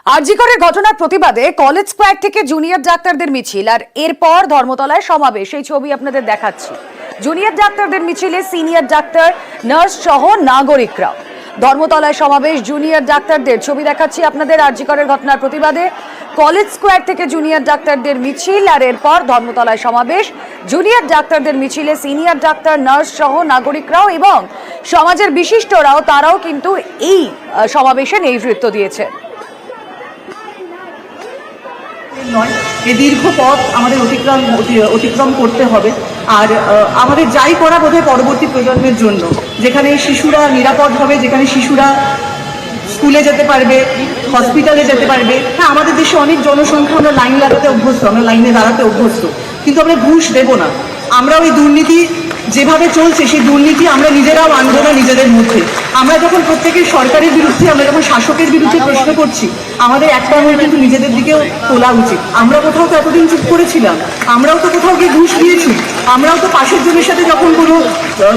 আরজি করের ঘটনার প্রতিবাদে কলেজ স্কয়ার থেকে জুনিয়র ডাক্তারদের মিছিল আর এরপর ধর্মতলায় সমাবেশ। এই ছবি আপনাদের দেখাচ্ছি। জুনিয়র ডাক্তারদের মিছিলে সিনিয়র ডাক্তার, নার্স সহ নাগরিকরা। ধর্মতলায় সমাবেশ জুনিয়র ডাক্তারদের, ছবি দেখাচ্ছি আপনাদের। আরজি করের ঘটনার প্রতিবাদে কলেজ স্কয়ার থেকে জুনিয়র ডাক্তারদের মিছিল আর এরপর ধর্মতলায় সমাবেশ। জুনিয়র ডাক্তারদের মিছিলে সিনিয়র ডাক্তার, নার্স সহ নাগরিকরাও এবং সমাজের বিশিষ্টরাও, তারাও কিন্তু এই সমাবেশে নেতৃত্ব দিয়েছে। এই দীর্ঘ পথ আমাদের অতিক্রম করতে হবে। আর আমাদের যাই করা বোধহয় পরবর্তী প্রজন্মের জন্য, যেখানে শিশুরা নিরাপদ হবে, যেখানে শিশুরা স্কুলে যেতে পারবে, হসপিটালে যেতে পারবে। হ্যাঁ, আমাদের দেশে অনেক জনসংখ্যা, আমরা লাইন লাগাতে অভ্যস্ত, আমরা লাইনে দাঁড়াতে অভ্যস্ত, কিন্তু আমরা ঘুষ দেব না। আমরা ওই দুর্নীতি যেভাবে চলছে, সেই দুর্নীতি আমরা নিজেরাও আনবো না নিজেদের মধ্যে। আমরা যখন প্রত্যেকের সরকারের বিরুদ্ধে, আমরা যখন শাসকের বিরুদ্ধে প্রশ্ন করছি, আমাদের একটা আঙুল কিন্তু নিজেদের দিকেও তোলা উচিত। আমরা কোথাও তো এতদিন চুপ করেছিলাম, আমরাও তো কোথাও গিয়ে ঘুষ দিয়েছি, আমরাও তো পাশের জনের সাথে যখন কোনো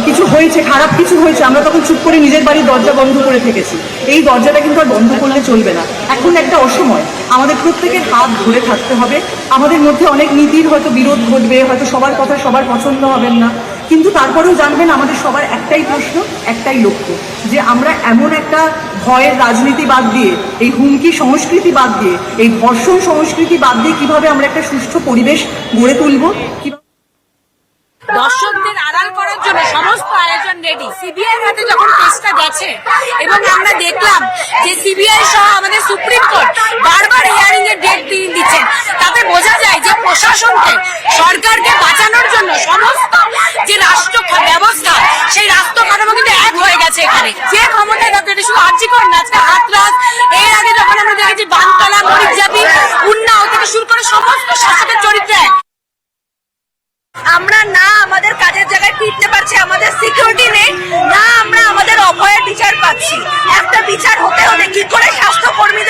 কিছু হয়েছে, খারাপ কিছু হয়েছে, আমরা তখন চুপ করে নিজের বাড়ির দরজা বন্ধ করে থেকেছি। এই দরজাটা কিন্তু আর বন্ধ করলে চলবে না। এখন একটা অসময়, আমাদের প্রত্যেকের হাত ধরে থাকতে হবে। আমাদের মধ্যে অনেক নীতির হয়তো বিরোধ ঘটবে, হয়তো সবার কথা সবার পছন্দ হবেন না, কিন্তু তারপরেও জানবেন আমাদের সবার একটাই প্রশ্ন, একটাই লক্ষ্য, যে আমরা এমন একটা ভয়ের রাজনীতি বাদ দিয়ে, এই হুমকি সংস্কৃতি বাদ দিয়ে, এই ধর্ষণ সংস্কৃতি বাদ দিয়ে কিভাবে আমরা একটা সুষ্ঠু পরিবেশ গড়ে তুলব। দর্শকদের আড়াল করার জন্য সমস্ত আয়োজন রেডি। সিবিআই হাতে যখন কেসটা গেছে এবং আমরা দেখলাম যে সিবিআই সহ আমাদের সুপ্রিম কোর্ট বারবার হিয়ারিং এর ডেট দিয়ে দিচ্ছেন, তাতে বোঝা যায় যে প্রশাসনকে, সরকারকে বাঁচানোর জন্য সমস্ত যে রাষ্ট্র ব্যবস্থা, সেই রাষ্ট্র কাঠামো কিন্তু এক হয়ে গেছে। এখানে যে ক্ষমতা থাকে, এটা শুধু আরজি কর না, আজকে হাতরাস, এর আগে যখন আমরা দেখেছি বানতলা, মরিচজাতি, উন্নাও থেকে শুরু করে সমস্ত শাসকের চরিত্র এক। আমরা না আমাদের কাজের জায়গায় ফিরতে পারছি, আমাদের সিকিউরিটি নেই, না আমরা আমাদের অভয়ের বিচার পাচ্ছি। একটা বিচার হতে হলে কি করে স্বাস্থ্য কর্মীদের